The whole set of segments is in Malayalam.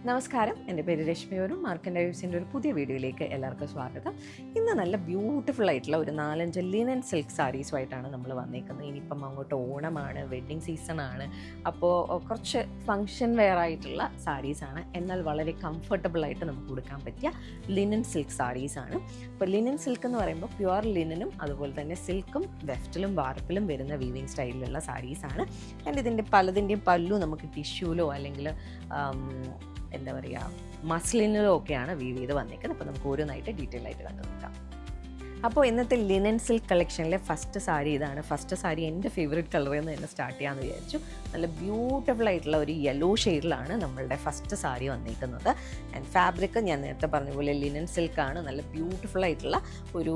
നമസ്കാരം, എൻ്റെ പേര് രശ്മിയോരും മാർക്ക് ആൻഡ് ഡൈവ്സിൻ്റെ ഒരു പുതിയ വീഡിയോയിലേക്ക് എല്ലാവർക്കും സ്വാഗതം. ഇന്ന് നല്ല ബ്യൂട്ടിഫുൾ ആയിട്ടുള്ള ഒരു 4-5 ലിനൻ സിൽക്ക് സാരീസുമായിട്ടാണ് നമ്മൾ വന്നേക്കുന്നത്. ഇനിയിപ്പം അങ്ങോട്ട് ഓണമാണ്, വെഡ്ഡിങ് സീസണാണ്. അപ്പോൾ കുറച്ച് ഫങ്ഷൻ വെയർ ആയിട്ടുള്ള സാരീസാണ്, എന്നാൽ വളരെ കംഫർട്ടബിളായിട്ട് നമുക്ക് കൊടുക്കാൻ പറ്റിയ ലിനൻ സിൽക്ക് സാരീസാണ്. അപ്പോൾ ലിനൻ സിൽക്ക് എന്ന് പറയുമ്പോൾ പ്യുവർ ലിനനും അതുപോലെ തന്നെ സിൽക്കും വെഫ്റ്റിലും വാർപ്പിലും വരുന്ന വീവിങ് സ്റ്റൈലിലുള്ള സാരീസാണ്. ആൻഡ് ഇതിൻ്റെ പലതിൻ്റെയും പല്ലു നമുക്ക് ടിഷ്യൂലോ അല്ലെങ്കിൽ എന്താ പറയുക മസ്ലിനിലോ ഒക്കെയാണ് വീവ് ചെയ്ത് വന്നേക്കുന്നത്. അപ്പോൾ നമുക്ക് ഓരോന്നായിട്ട് ഡീറ്റെയിൽ ആയിട്ട് കണ്ടു നോക്കാം. അപ്പോൾ ഇന്നത്തെ ലിനൻ സിൽക്ക് കളക്ഷനിലെ ഫസ്റ്റ് സാരി ഇതാണ്. ഫസ്റ്റ് സാരി എൻ്റെ ഫേവറേറ്റ് കളറിൽ നിന്ന് തന്നെ സ്റ്റാർട്ട് ചെയ്യാമെന്ന് വിചാരിച്ചു. നല്ല ബ്യൂട്ടിഫുൾ ആയിട്ടുള്ള ഒരു യെല്ലോ ഷെയ്ഡിലാണ് നമ്മളുടെ ഫസ്റ്റ് സാരി വന്നിരിക്കുന്നത്. ആൻഡ് ഫാബ്രിക് ഞാൻ നേരത്തെ പറഞ്ഞ പോലെ ലിനൻ സിൽക്കാണ്. നല്ല ബ്യൂട്ടിഫുൾ ആയിട്ടുള്ള ഒരു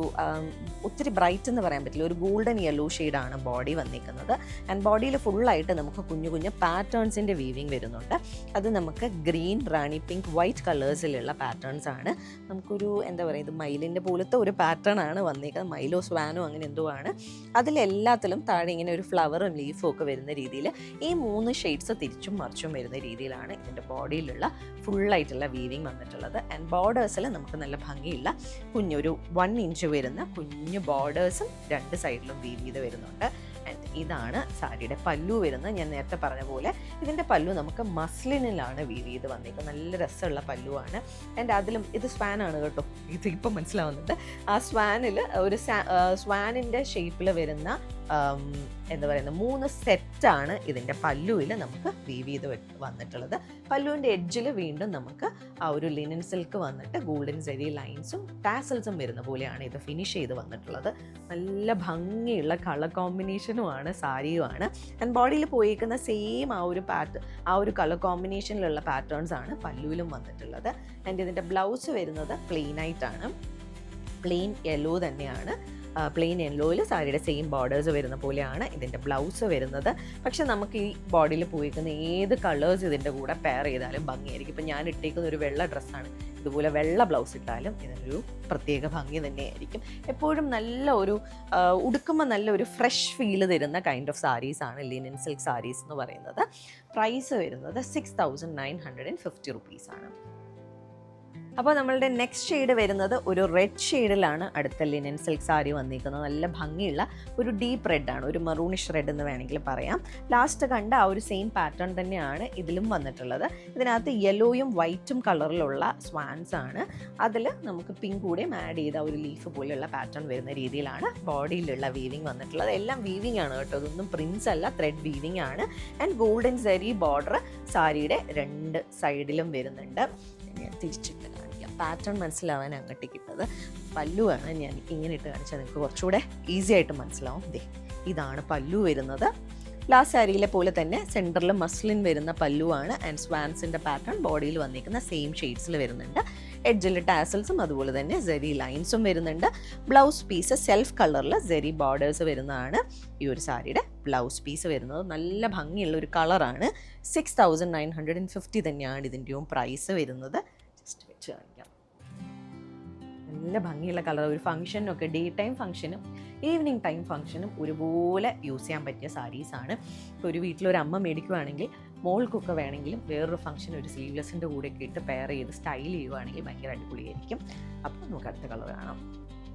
ഒത്തിരി ബ്രൈറ്റ് എന്ന് പറയാൻ പറ്റില്ല, ഒരു ഗോൾഡൻ യെല്ലോ ഷെയ്ഡാണ് ബോഡി വന്നിരിക്കുന്നത്. ആൻഡ് ബോഡിയിൽ ഫുള്ളായിട്ട് നമുക്ക് കുഞ്ഞു കുഞ്ഞു പാറ്റേൺസിൻ്റെ വീവിങ് വരുന്നുണ്ട്. അത് നമുക്ക് ഗ്രീൻ, റാണി പിങ്ക്, വൈറ്റ് കളേഴ്സിലുള്ള പാറ്റേൺസ് ആണ്. നമുക്കൊരു എന്താ പറയുക, ഇത് മയിലിൻ്റെ പോലത്തെ ഒരു പാറ്റേൺ ആണ് വന്നേക്കുന്നത്. മയിലോ സ്വാനോ അങ്ങനെ എന്തോ ആണ്. അതിലെല്ലാത്തിലും താഴെ ഇങ്ങനെ ഒരു ഫ്ലവറും ലീഫും ഒക്കെ വരുന്ന രീതിയിൽ ഈ 3 ഷെയ്ഡ്സ് തിരിച്ചും മറിച്ചും വരുന്ന രീതിയിലാണ് ഇതിൻ്റെ ബോഡിയിലുള്ള ഫുള്ളായിട്ടുള്ള വീവിങ് വന്നിട്ടുള്ളത്. ആൻഡ് ബോർഡേഴ്സിൽ നമുക്ക് നല്ല ഭംഗിയുള്ള കുഞ്ഞൊരു 1 ഇഞ്ച് വരുന്ന കുഞ്ഞു ബോർഡേഴ്സും 2 സൈഡിലും വീവ് ചെയ്ത് വരുന്നുണ്ട്. ആൻഡ് ഇതാണ് സാരിയുടെ പല്ലു വരുന്നത്. ഞാൻ നേരത്തെ പറഞ്ഞ പോലെ ഇതിൻ്റെ പല്ലു നമുക്ക് മസ്ലിനിലാണ് വീവ് ചെയ്ത് വന്നേക്കുന്നത്. നല്ല രസമുള്ള പല്ലുവാണ്. ആൻഡ് അതിലും ഇത് സ്വാനാണ് കേട്ടോ, ഇത് ഇപ്പം മനസ്സിലാവുന്നുണ്ട്. ആ സ്വാനിൽ ഒരു സ്വാനിൻ്റെ ഷേപ്പിൽ വരുന്ന എന്താ പറയുന്നത് 3 സെറ്റാണ് ഇതിൻ്റെ പല്ലുവിൽ നമുക്ക് വീവ് ചെയ്ത് വന്നിട്ടുള്ളത്. പല്ലുവിൻ്റെ എഡ്ജിൽ വീണ്ടും നമുക്ക് ആ ഒരു ലിനൻ സിൽക്ക് വന്നിട്ട് ഗോൾഡൻ സെരി ലൈൻസും ടാസൽസും വരുന്ന പോലെയാണ് ഇത് ഫിനിഷ് ചെയ്ത് വന്നിട്ടുള്ളത്. നല്ല ഭംഗിയുള്ള കളർ കോമ്പിനേഷനുമാണ്, സാരിയുമാണ്. ആൻഡ് ബോഡിയിൽ പോയിരിക്കുന്ന സെയിം ആ ഒരു കളർ കോമ്പിനേഷനിലുള്ള പാറ്റേൺസ് ആണ് പല്ലുവിലും വന്നിട്ടുള്ളത്. ആൻഡ് ഇതിൻ്റെ ബ്ലൗസ് വരുന്നത് പ്ലെയിൻ ആയിട്ടാണ്, പ്ലെയിൻ യെല്ലോ തന്നെയാണ്. പ്ലെയിൻ യെല്ലോയിൽ സാരിയുടെ സെയിം ബോർഡേഴ്സ് വരുന്ന പോലെയാണ് ഇതിൻ്റെ ബ്ലൗസ് വരുന്നത്. പക്ഷെ നമുക്ക് ഈ ബോഡിയിൽ പോയിരിക്കുന്ന ഏത് കളേഴ്സ് ഇതിൻ്റെ കൂടെ പെയർ ചെയ്താലും ഭംഗിയായിരിക്കും. ഇപ്പം ഞാൻ ഇട്ടേക്കുന്ന ഒരു വെള്ള ഡ്രസ്സാണ്, ഇതുപോലെ വെള്ള ബ്ലൗസ് ഇട്ടാലും ഇതിനൊരു പ്രത്യേക ഭംഗി തന്നെയായിരിക്കും. എപ്പോഴും നല്ല ഒരു ഉടുക്കുമ്പോൾ നല്ലൊരു ഫ്രഷ് ഫീൽ തരുന്ന കൈൻഡ് ഓഫ് സാരീസാണ് ലിനൻ സിൽക്ക് സാരീസ് എന്ന് പറയുന്നത്. പ്രൈസ് വരുന്നത് 6950 റുപ്പീസാണ്. അപ്പോൾ നമ്മളുടെ നെക്സ്റ്റ് ഷെയ്ഡ് വരുന്നത് ഒരു റെഡ് ഷെയ്ഡിലാണ് അടുത്ത ലിനൻ സിൽക്ക് സാരി വന്നിരിക്കുന്നത്. നല്ല ഭംഗിയുള്ള ഒരു ഡീപ്പ് റെഡാണ്, ഒരു മറൂണിഷ് റെഡ് എന്ന് വേണമെങ്കിൽ പറയാം. ലാസ്റ്റ് കണ്ട ആ ഒരു സെയിം പാറ്റേൺ തന്നെയാണ് ഇതിലും വന്നിട്ടുള്ളത്. ഇതിനകത്ത് യെല്ലോയും വൈറ്റും കളറിലുള്ള സ്വാൻസ് ആണ്. അതിൽ നമുക്ക് പിങ്ക് കൂടെയും ആഡ് ചെയ്ത ഒരു ലീഫ് പോലെയുള്ള പാറ്റേൺ വരുന്ന രീതിയിലാണ് ബോഡിയിലുള്ള വീവിങ് വന്നിട്ടുള്ളത്. എല്ലാം വീവിങ് ആണ് കേട്ടോ, ഇതൊന്നും പ്രിൻസ് അല്ല, ത്രെഡ് വീവിങ് ആണ്. ആൻഡ് ഗോൾഡൻ സെരി ബോർഡർ സാരിയുടെ 2 സൈഡിലും വരുന്നുണ്ട്. ഞാൻ തിരിച്ചിട്ട് കാണിക്കാം, പാറ്റേൺ മനസ്സിലാവാൻ അങ്ങോട്ടേക്ക് ഇട്ടത് പല്ലുവാണ്. ഞാൻ ഇങ്ങനെ ഇട്ട് കാണിച്ചാൽ നിങ്ങൾക്ക് കുറച്ചുകൂടെ ഈസി ആയിട്ട് മനസ്സിലാവും. ഇതാണ് പല്ലു വരുന്നത്. ലാസ്റ്റ് സാരിയിലെ പോലെ തന്നെ സെൻറ്ററിൽ മസ്ലിൻ വരുന്ന പല്ലുവാണ്. ആൻഡ് സ്വാൻസിൻ്റെ പാറ്റേൺ ബോഡിയിൽ വന്നിരിക്കുന്ന സെയിം ഷെയ്ഡ്സിൽ വരുന്നുണ്ട്. എഡ്ജിൽ ടാസൽസും അതുപോലെ തന്നെ സെരി ലൈൻസും വരുന്നുണ്ട്. ബ്ലൗസ് പീസ് സെൽഫ് കളറിൽ സെരി ബോർഡേഴ്സ് വരുന്നതാണ് ഈ ഒരു സാരിയുടെ ബ്ലൗസ് പീസ് വരുന്നത്. നല്ല ഭംഗിയുള്ള ഒരു കളറാണ്. 6950 തന്നെയാണ് ഇതിൻ്റെയും പ്രൈസ് വരുന്നത്. ജസ്റ്റ് വെച്ച് കാണിക്കാം. നല്ല ഭംഗിയുള്ള കളർ. ഒരു ഫംഗ്ഷനൊക്കെ ഡേ ടൈം ഫംഗ്ഷനും ഈവനിങ് ടൈം ഫംഗ്ഷനും ഒരുപോലെ യൂസ് ചെയ്യാൻ പറ്റിയ സാരീസാണ്. ഇപ്പോൾ ഒരു വീട്ടിലൊരു അമ്മ മേടിക്കുകയാണെങ്കിൽ മോൾക്കൊക്കെ വേണമെങ്കിലും വേറൊരു ഫംഗ്ഷൻ ഒരു സ്ലീവ്ലെസ്സിൻ്റെ കൂടെയൊക്കെ ഇട്ട് പെയർ ചെയ്ത് സ്റ്റൈൽ ചെയ്യുകയാണെങ്കിൽ ഭയങ്കര അടിപൊളിയായിരിക്കും. അപ്പോൾ നമുക്ക് അടുത്ത കളർ കാണാം.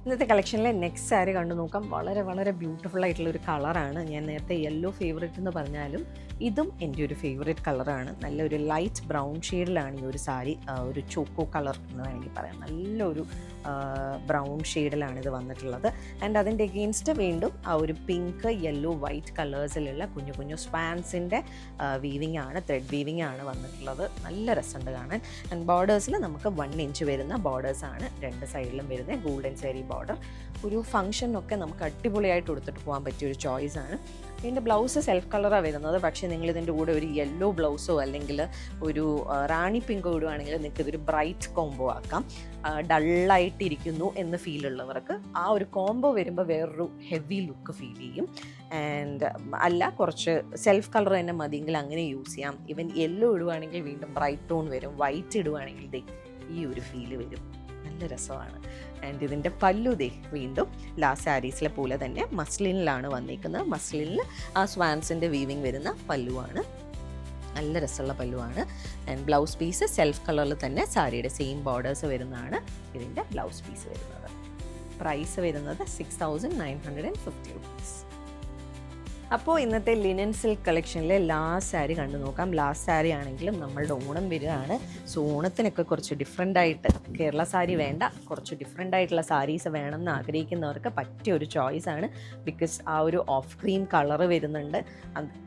ഇന്നത്തെ കളക്ഷനിലെ നെക്സ്റ്റ് സാരി കണ്ടു നോക്കാം. വളരെ വളരെ ബ്യൂട്ടിഫുൾ ആയിട്ടുള്ളൊരു കളറാണ്. ഞാൻ നേരത്തെ യെല്ലോ ഫേവറേറ്റ് എന്ന് പറഞ്ഞാലും ഇതും എൻ്റെ ഒരു ഫേവറേറ്റ് കളറാണ്. നല്ലൊരു ലൈറ്റ് ബ്രൗൺ ഷെയ്ഡിലാണ് ഈ ഒരു സാരി, ഒരു ചോക്കോ കളർ എന്ന് വേണമെങ്കിൽ പറയാം. നല്ലൊരു ബ്രൗൺ ഷെയ്ഡിലാണ് ഇത് വന്നിട്ടുള്ളത്. ആൻഡ് അതിൻ്റെ എഗെയിൻസ്റ്റ് വീണ്ടും ആ ഒരു പിങ്ക്, യെല്ലോ, വൈറ്റ് കളേഴ്സിലുള്ള കുഞ്ഞു കുഞ്ഞു സ്പാൻസിൻ്റെ വീവിങ് ആണ്, ത്രെഡ് വീവിങ് ആണ് വന്നിട്ടുള്ളത്. നല്ല രസമുണ്ട് കാണാൻ. ആൻഡ് ബോർഡേഴ്സിൽ നമുക്ക് 1 ഇഞ്ച് വരുന്ന ബോർഡേഴ്സാണ് 2 സൈഡിലും വരുന്നത്. ഗോൾഡൻ സെരി ബോർഡർ. ഒരു ഫംഗ്ഷനൊക്കെ നമുക്ക് അടിപൊളിയായിട്ട് കൊടുത്തിട്ട് പോകാൻ പറ്റിയൊരു ചോയ്സാണ്. ഇതിൻ്റെ ബ്ലൗസ് സെൽഫ് കളറാണ് വരുന്നത്. പക്ഷേ നിങ്ങളിതിൻ്റെ കൂടെ ഒരു യെല്ലോ ബ്ലൗസോ അല്ലെങ്കിൽ ഒരു റാണി പിങ്കോ ഇടുവാണെങ്കിൽ നിങ്ങൾക്ക് ഇതൊരു ബ്രൈറ്റ് കോംബോ ആക്കാം. ഡള്ളായിട്ടിരിക്കുന്നു എന്ന് ഫീലുള്ളവർക്ക് ആ ഒരു കോംബോ വരുമ്പോൾ വേറൊരു ഹെവി ലുക്ക് ഫീൽ ചെയ്യും. ആൻഡ് അല്ല, കുറച്ച് സെൽഫ് കളർ തന്നെ മതിയെങ്കിൽ അങ്ങനെ യൂസ് ചെയ്യാം. ഈവൻ യെല്ലോ ഇടുവാണെങ്കിൽ വീണ്ടും ബ്രൈറ്റ് ടോൺ വരും, വൈറ്റ് ഇടുവാണെങ്കിൽ ഈ ഒരു ഫീല് വരും. നല്ല രസമാണ്. ആൻഡ് ഇതിൻ്റെ പല്ലു വീണ്ടും ലാസ്റ്റ് സാരീസിലെ പോലെ തന്നെ മസ്ലിനിലാണ് വന്നിരിക്കുന്നത്. മസ്ലിനിൽ ആ സ്വാൻസിൻ്റെ വീവിങ് വരുന്ന പല്ലുവാണ്. നല്ല രസമുള്ള പല്ലുവാണ്. ആൻഡ് ബ്ലൗസ് പീസ് സെൽഫ് കളറിൽ തന്നെ സാരിയുടെ സെയിം ബോർഡേഴ്സ് വരുന്നതാണ് ഇതിൻ്റെ ബ്ലൗസ് പീസ് വരുന്നത്. പ്രൈസ് വരുന്നത് 6950 rupees. അപ്പോൾ ഇന്നത്തെ ലിനൻ സിൽക്ക് കളക്ഷനിലെ ലാസ്റ്റ് സാരി കണ്ടു നോക്കാം. ലാസ്റ്റ് സാരി ആണെങ്കിലും നമ്മളുടെ ഓണം വരികയാണ്. സോ ഓണത്തിനൊക്കെ കുറച്ച് ഡിഫറെൻ്റ് ആയിട്ട്, കേരള സാരി വേണ്ട, കുറച്ച് ഡിഫറെൻ്റ് ആയിട്ടുള്ള സാരീസ് വേണമെന്ന് ആഗ്രഹിക്കുന്നവർക്ക് പറ്റിയ ഒരു ചോയ്സാണ്. ബിക്കോസ് ആ ഒരു ഓഫ് ക്രീം കളറ് വരുന്നുണ്ട്.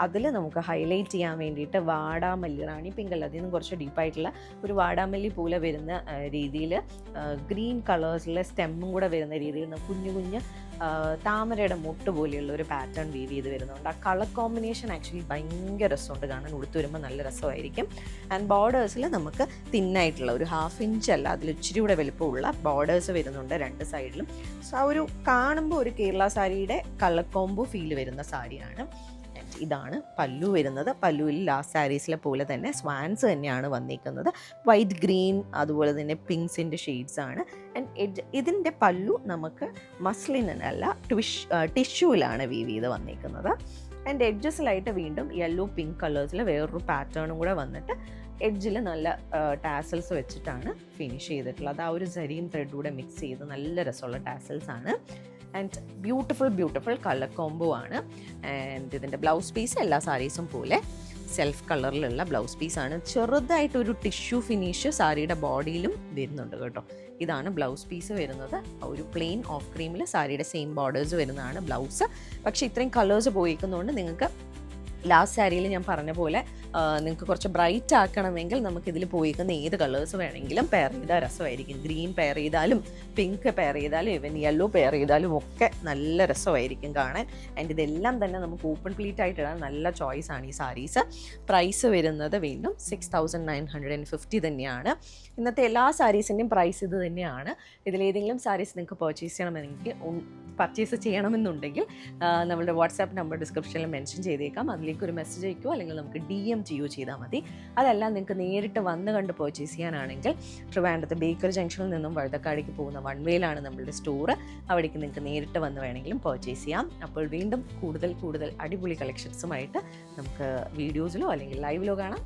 അതിൽ നമുക്ക് ഹൈലൈറ്റ് ചെയ്യാൻ വേണ്ടിയിട്ട് വാടാമല്ലി, റാണി പിങ്ക് അല്ല, അതിൽ നിന്ന് കുറച്ച് ഡീപ്പായിട്ടുള്ള ഒരു വാടാമല്ലി പോലെ വരുന്ന രീതിയിൽ ഗ്രീൻ കളേഴ്സിലെ സ്റ്റെമ്മും കൂടെ വരുന്ന രീതിയിൽ കുഞ്ഞു കുഞ്ഞ് താമരയുടെ മുട്ട് പോലെയുള്ള ഒരു പാറ്റേൺ വീവ് ചെയ്ത് വരുന്നുണ്ട്. ആ കളർ കോമ്പിനേഷൻ ആക്ച്വലി ഭയങ്കര രസമുണ്ട് കാണാൻ, ഉടുത്ത് വരുമ്പോൾ നല്ല രസമായിരിക്കും. ആൻഡ് ബോർഡേഴ്സിൽ നമുക്ക് തിന്നായിട്ടുള്ള ഒരു 1/2 ഇഞ്ച് അല്ല, അതിൽ ഇച്ചിരി കൂടെ വലുപ്പമുള്ള ബോർഡേഴ്സ് വരുന്നുണ്ട് രണ്ട് സൈഡിലും. സോ ആ ഒരു കാണുമ്പോൾ ഒരു കേരള സാരിയുടെ കളർ കോംബോ ഫീൽ വരുന്ന സാരിയാണ്. ഇതാണ് പല്ലു വരുന്നത്. പല്ലുവിൽ ലാസ്റ്റ് സാരീസിലെ പോലെ തന്നെ സ്വാൻസ് തന്നെയാണ് വന്നിരിക്കുന്നത്. വൈറ്റ് ഗ്രീൻ അതുപോലെ തന്നെ പിങ്ക്സിൻ്റെ ഷെയ്ഡ്സ് ആണ്. ആൻഡ് ഇതിൻ്റെ പല്ലു നമുക്ക് മസ്ലിനല്ല ടിഷ്യൂവിലാണ് വീവ് ചെയ്ത് വന്നിരിക്കുന്നത്. ആൻഡ് എഡ്ജസിലായിട്ട് വീണ്ടും യെല്ലോ പിങ്ക് കളേഴ്സിൽ വേറൊരു പാറ്റേണും കൂടെ വന്നിട്ട് എഡ്ജിൽ നല്ല ടാസൽസ് വെച്ചിട്ടാണ് ഫിനിഷ് ചെയ്തിട്ടുള്ളത്. ആ ഒരു സരിയും ത്രെഡും കൂടെ മിക്സ് ചെയ്ത് നല്ല രസമുള്ള ടാസൽസ് ആണ്. ആൻഡ് ബ്യൂട്ടിഫുൾ കളർ കോംബോ ആണ്. ആൻഡ് ഇതിൻ്റെ ബ്ലൗസ് പീസ് എല്ലാ സാരീസും പോലെ സെൽഫ് കളറിലുള്ള ബ്ലൗസ് പീസാണ്. ചെറുതായിട്ടൊരു ടിഷ്യൂ ഫിനിഷ് സാരിയുടെ ബോഡിയിലും വരുന്നുണ്ട് കേട്ടോ. ഇതാണ് ബ്ലൗസ് പീസ് വരുന്നത്. ഒരു പ്ലെയിൻ ഓഫ് ക്രീമിൽ സാരിയുടെ സെയിം ബോർഡേഴ്സ് വരുന്നതാണ് ബ്ലൗസ്. പക്ഷേ ഇത്രയും കളേഴ്സ് പോയിരിക്കുന്നതുകൊണ്ട് നിങ്ങൾക്ക് ലാസ്റ്റ് സാരിയിൽ ഞാൻ പറഞ്ഞ പോലെ നിങ്ങൾക്ക് കുറച്ച് ബ്രൈറ്റ് ആക്കണമെങ്കിൽ നമുക്കിതിൽ പോയിരിക്കുന്ന ഏത് കളേഴ്സ് വേണമെങ്കിലും പെയർ ചെയ്താൽ രസമായിരിക്കും. ഗ്രീൻ പെയർ ചെയ്താലും പിങ്ക് പെയർ ചെയ്താലും ഈവൻ യെല്ലോ പെയർ ചെയ്താലും ഒക്കെ നല്ല രസമായിരിക്കും കാണാൻ. ആൻഡ് ഇതെല്ലാം തന്നെ നമുക്ക് ഓപ്പൺ പ്ലീറ്റ് ആയിട്ട് ഇടാൻ നല്ല ചോയ്സാണ് ഈ സാരീസ്. പ്രൈസ് വരുന്നത് വീണ്ടും 6950 തന്നെയാണ്. ഇന്നത്തെ എല്ലാ സാരീസിൻ്റെയും പ്രൈസ് ഇത് തന്നെയാണ്. ഇതിലേതെങ്കിലും സാരീസ് നിങ്ങൾക്ക് പർച്ചേസ് ചെയ്യണമെന്നുണ്ടെങ്കിൽ നമ്മളുടെ വാട്സാപ്പ് നമ്പർ ഡിസ്ക്രിപ്ഷനിൽ മെൻഷൻ ചെയ്തേക്കാം. അതിലേക്ക് ഒരു മെസ്സേജ് അയക്കുകയോ അല്ലെങ്കിൽ നമുക്ക് DM ചെയ്താൽ മതി. അതല്ല നിങ്ങൾക്ക് നേരിട്ട് വന്ന് കണ്ട് പർച്ചേസ് ചെയ്യാനാണെങ്കിൽ ട്രിവാൻഡ്രത്ത് ബേക്കറി ജംഗ്ഷനിൽ നിന്നും വഴുതക്കാടേക്ക് പോകുന്ന വൺ വേയിലാണ് നമ്മളുടെ സ്റ്റോർ. അവിടേക്ക് നിങ്ങൾക്ക് നേരിട്ട് വന്ന് വേണമെങ്കിലും പർച്ചേസ് ചെയ്യാം. അപ്പോൾ വീണ്ടും കൂടുതൽ അടിപൊളി കളക്ഷൻസുമായിട്ട് നമുക്ക് വീഡിയോസിലോ അല്ലെങ്കിൽ ലൈവിലോ കാണാം.